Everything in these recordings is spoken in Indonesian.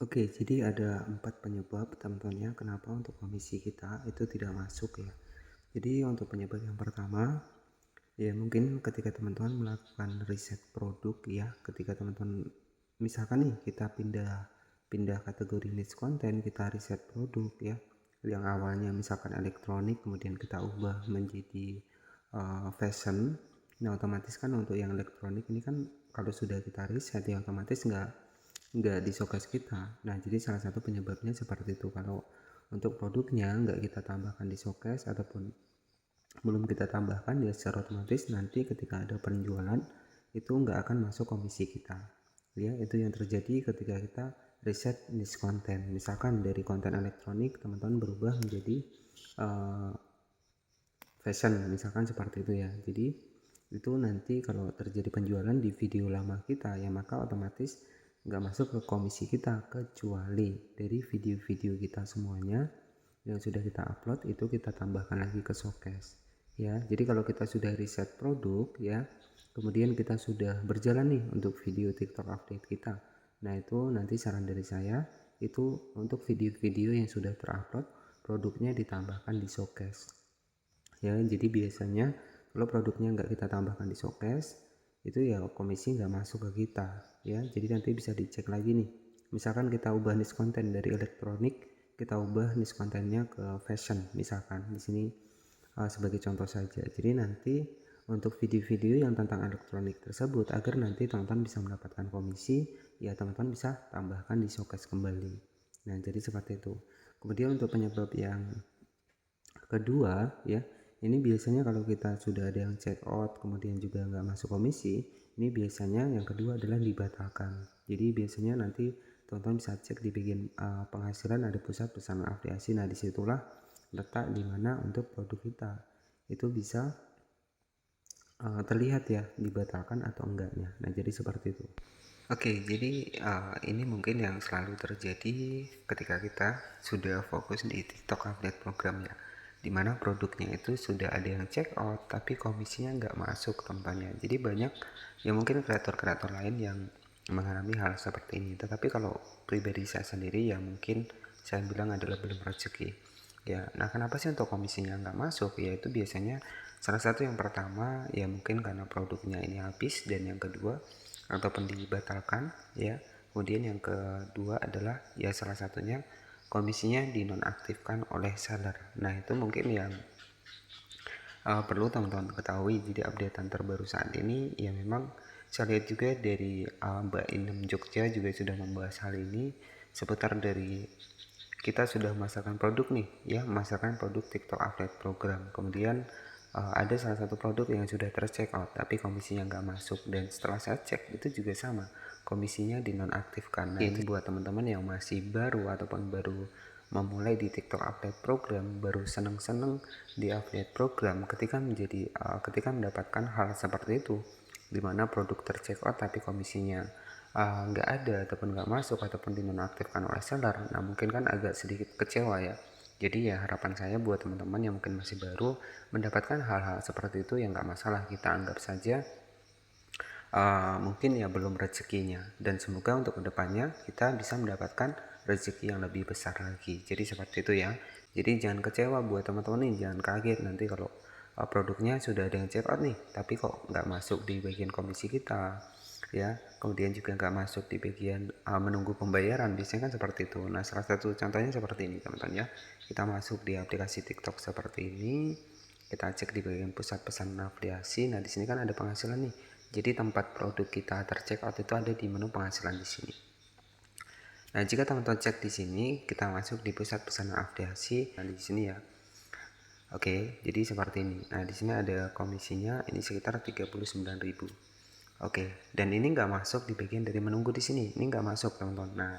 Oke, jadi ada 4 penyebab teman-teman ya, kenapa untuk komisi kita itu tidak masuk ya. Jadi untuk penyebab yang pertama, ya mungkin ketika teman-teman melakukan riset produk ya, ketika teman-teman misalkan nih kita pindah pindah kategori niche konten, kita riset produk ya, yang awalnya misalkan elektronik kemudian kita ubah menjadi fashion. Nah otomatis kan untuk yang elektronik ini kan kalau sudah kita riset ya otomatis nggak di showcase kita. Nah jadi salah satu penyebabnya seperti itu, kalau untuk produknya nggak kita tambahkan di showcase ataupun belum kita tambahkan ya, secara otomatis nanti ketika ada penjualan itu nggak akan masuk komisi kita ya. Itu yang terjadi ketika kita riset niche konten, misalkan dari konten elektronik teman-teman berubah menjadi uh, fashion misalkan seperti itu ya. Jadi itu nanti kalau terjadi penjualan di video lama kita ya, maka otomatis nggak masuk ke komisi kita, kecuali dari video-video kita semuanya yang sudah kita upload itu kita tambahkan lagi ke showcase ya. Jadi kalau kita sudah riset produk ya, kemudian kita sudah berjalan nih untuk video TikTok update kita, nah itu nanti saran dari saya itu untuk video-video yang sudah terupload produknya ditambahkan di showcase ya. Jadi biasanya kalau produknya nggak kita tambahkan di showcase itu ya komisi nggak masuk ke kita ya. Jadi nanti bisa dicek lagi nih, misalkan kita ubah niche konten dari elektronik, kita ubah niche kontennya ke fashion misalkan di sini sebagai contoh saja. Jadi nanti untuk video-video yang tentang elektronik tersebut, agar nanti teman-teman bisa mendapatkan komisi ya, teman-teman bisa tambahkan di showcase kembali. Nah jadi seperti itu. Kemudian untuk penyebab yang kedua ya, ini biasanya kalau kita sudah ada yang check out kemudian juga nggak masuk komisi, ini biasanya yang kedua adalah dibatalkan. Jadi biasanya nanti teman-teman bisa cek di bagian penghasilan ada pusat pesanan afiliasi. Nah disitulah letak dimana untuk produk kita itu bisa terlihat ya dibatalkan atau enggaknya. Nah jadi seperti itu. Oke, jadi ini mungkin yang selalu terjadi ketika kita sudah fokus di TikTok update program ya, dimana produknya itu sudah ada yang check out tapi komisinya nggak masuk teman-teman. Jadi banyak ya mungkin kreator-kreator lain yang mengalami hal seperti ini, tetapi kalau pribadi saya sendiri ya mungkin saya bilang adalah belum rezeki ya. Nah kenapa sih untuk komisinya nggak masuk ya, itu biasanya salah satu yang pertama ya mungkin karena produknya ini habis, dan yang kedua ataupun dibatalkan ya. Kemudian yang kedua adalah ya salah satunya komisinya dinonaktifkan oleh seller. Nah itu mungkin yang perlu teman-teman ketahui. Jadi updatean terbaru saat ini ya, memang saya lihat juga dari Mbak Inem Jogja juga sudah membahas hal ini seputar dari kita sudah memasarkan produk nih ya, memasarkan produk TikTok update program, kemudian ada salah satu produk yang sudah tercheck out tapi komisinya nggak masuk, dan setelah saya cek itu juga sama, komisinya dinonaktifkan. Nah itu buat teman-teman yang masih baru ataupun baru memulai di TikTok update program, baru seneng-seneng di update program, ketika mendapatkan hal seperti itu dimana produk tercheck out tapi komisinya nggak ada ataupun nggak masuk ataupun dinonaktifkan oleh seller, nah mungkin kan agak sedikit kecewa ya. Jadi ya harapan saya buat teman-teman yang mungkin masih baru mendapatkan hal-hal seperti itu ya nggak masalah, kita anggap saja mungkin ya belum rezekinya, dan semoga untuk kedepannya kita bisa mendapatkan rezeki yang lebih besar lagi. Jadi seperti itu ya. Jadi jangan kecewa buat teman-teman nih, jangan kaget nanti kalau produknya sudah ada yang check out nih tapi kok nggak masuk di bagian komisi kita ya, kemudian juga nggak masuk di bagian menunggu pembayaran, biasanya kan seperti itu. Nah salah satu contohnya seperti ini teman-teman ya, kita masuk di aplikasi TikTok seperti ini, kita cek di bagian pusat pesanan afiliasi. Nah di sini kan ada penghasilan nih, jadi tempat produk kita tercheck out itu ada di menu penghasilan di sini. Nah jika teman-teman cek di sini, kita masuk di pusat pesanan afiliasi, nah di sini ya. Oke, jadi seperti ini. Nah, di sini ada komisinya, ini sekitar 39.000. Oke, dan ini nggak masuk di bagian dari menunggu di sini. Ini nggak masuk, teman-teman. Nah,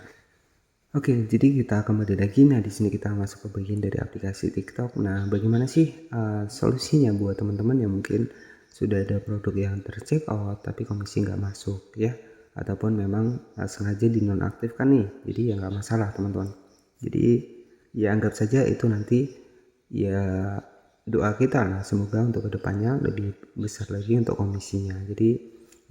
oke, jadi kita kembali lagi. Nah, di sini kita masuk ke bagian dari aplikasi TikTok. Nah, bagaimana sih solusinya buat teman-teman yang mungkin sudah ada produk yang tercheck out tapi komisi nggak masuk ya, ataupun memang sengaja dinonaktifkan nih. Jadi ya nggak masalah, teman-teman. Jadi ya anggap saja itu nanti ya doa kita lah, semoga untuk kedepannya lebih besar lagi untuk komisinya. Jadi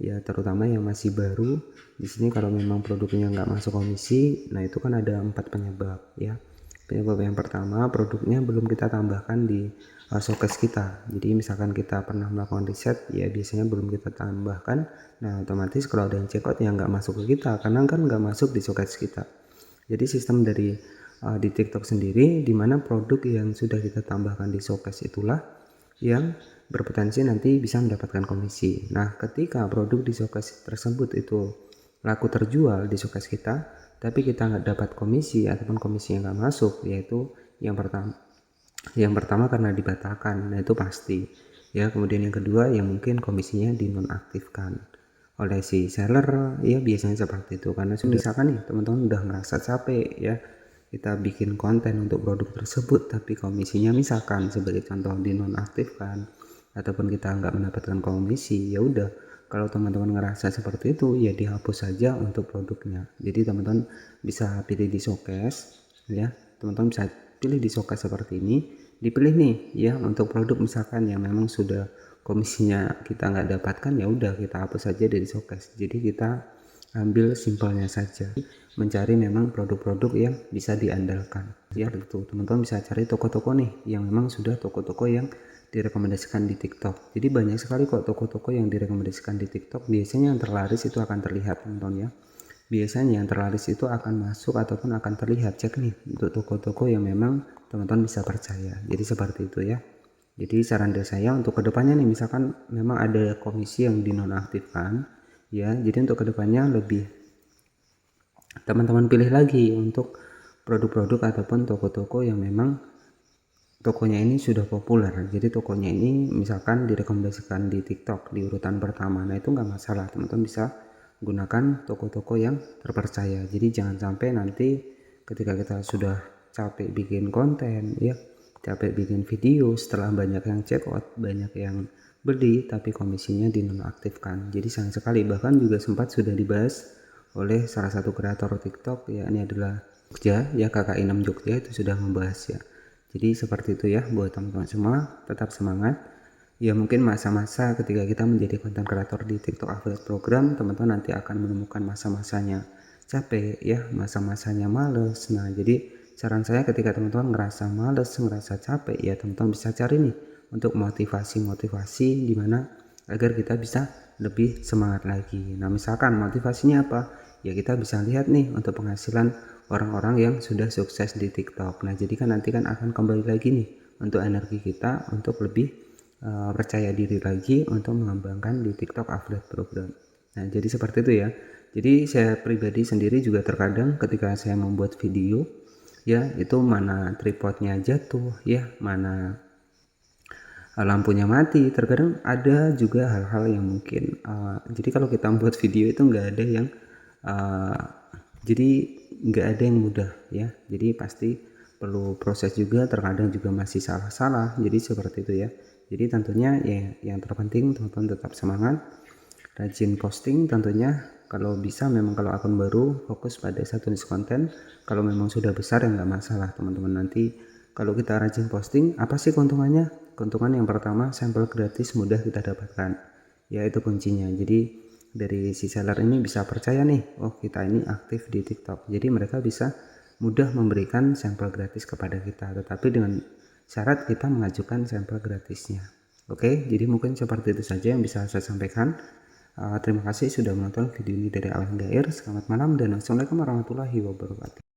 ya, terutama yang masih baru. Di sini kalau memang produknya nggak masuk komisi, nah itu kan ada 4 penyebab ya. Penyebab yang pertama, produknya belum kita tambahkan di showcase kita. Jadi misalkan kita pernah melakukan riset, ya biasanya belum kita tambahkan. Nah otomatis kalau ada yang check out ya nggak masuk ke kita, karena kan nggak masuk di showcase kita. Jadi sistem dari di TikTok sendiri, di mana produk yang sudah kita tambahkan di showcase itulah yang berpotensi nanti bisa mendapatkan komisi. Nah ketika produk di showcase tersebut itu laku terjual di showcase kita, tapi kita nggak dapat komisi ataupun komisi yang nggak masuk, yaitu yang pertama karena dibatalkan, nah itu pasti ya. Kemudian yang kedua ya mungkin komisinya dinonaktifkan oleh si seller ya, biasanya seperti itu. Karena misalkan nih teman-teman udah ngerasa capek ya, kita bikin konten untuk produk tersebut tapi komisinya misalkan sebagai contoh dinonaktifkan ataupun kita nggak mendapatkan komisi, ya udah, kalau teman-teman ngerasa seperti itu ya dihapus saja untuk produknya. Jadi teman-teman bisa pilih di showcase ya, teman-teman bisa pilih di showcase seperti ini, dipilih nih ya untuk produk misalkan yang memang sudah komisinya kita nggak dapatkan, ya udah kita hapus saja dari showcase. Jadi kita ambil simpelnya saja, mencari memang produk-produk yang bisa diandalkan ya. Itu teman-teman bisa cari toko-toko nih yang memang sudah toko-toko yang direkomendasikan di TikTok. Jadi banyak sekali kok toko-toko yang direkomendasikan di TikTok. Biasanya yang terlaris itu akan terlihat teman-teman ya. Biasanya yang terlaris itu akan masuk ataupun akan terlihat. Cek nih untuk toko-toko yang memang teman-teman bisa percaya. Jadi seperti itu ya. Jadi saran dari saya untuk kedepannya nih, misalkan memang ada komisi yang dinonaktifkan ya, jadi untuk kedepannya lebih teman-teman pilih lagi untuk produk-produk ataupun toko-toko yang memang tokonya ini sudah populer. Jadi tokonya ini misalkan direkomendasikan di TikTok di urutan pertama, nah itu nggak masalah, teman-teman bisa gunakan toko-toko yang terpercaya. Jadi jangan sampai nanti ketika kita sudah capek bikin konten ya, capek bikin video, setelah banyak yang check out, banyak yang beli, tapi komisinya dinonaktifkan. Jadi sayang sekali. Bahkan juga sempat sudah dibahas oleh salah satu kreator TikTok ya, ini adalah Jogja ya, KKI6 Jogja, itu sudah membahas ya. Jadi seperti itu ya buat teman-teman semua, tetap semangat. Ya mungkin masa-masa ketika kita menjadi konten kreator di TikTok Affiliate Program, teman-teman nanti akan menemukan masa-masanya capek ya, masa-masanya males. Nah jadi saran saya ketika teman-teman ngerasa males, ngerasa capek, ya teman-teman bisa cari nih untuk motivasi-motivasi dimana agar kita bisa lebih semangat lagi. Nah misalkan motivasinya apa? Ya kita bisa lihat nih untuk penghasilan orang-orang yang sudah sukses di TikTok. Nah jadi kan nanti kan akan kembali lagi nih untuk energi kita untuk lebih percaya diri lagi untuk mengembangkan di TikTok Affiliate Program. Nah jadi seperti itu ya. Jadi saya pribadi sendiri juga terkadang ketika saya membuat video ya, itu mana tripodnya jatuh ya, mana lampunya mati, terkadang ada juga hal-hal yang mungkin jadi kalau kita membuat video itu nggak ada yang jadi nggak ada yang mudah ya, jadi pasti perlu proses juga, terkadang juga masih salah-salah, jadi seperti itu ya. Jadi tentunya ya yang terpenting teman-teman tetap semangat, rajin posting tentunya. Kalau bisa memang kalau akun baru fokus pada satu jenis konten, kalau memang sudah besar ya nggak masalah teman-teman. Nanti kalau kita rajin posting, apa sih keuntungannya? Keuntungan yang pertama, sampel gratis mudah kita dapatkan ya, itu kuncinya. Jadi dari si seller ini bisa percaya nih, oh kita ini aktif di TikTok, jadi mereka bisa mudah memberikan sampel gratis kepada kita, tetapi dengan syarat kita mengajukan sampel gratisnya. Oke, jadi mungkin seperti itu saja yang bisa saya sampaikan. Terima kasih sudah menonton video ini dari Allen Gair. Selamat malam dan wassalamualaikum warahmatullahi wabarakatuh.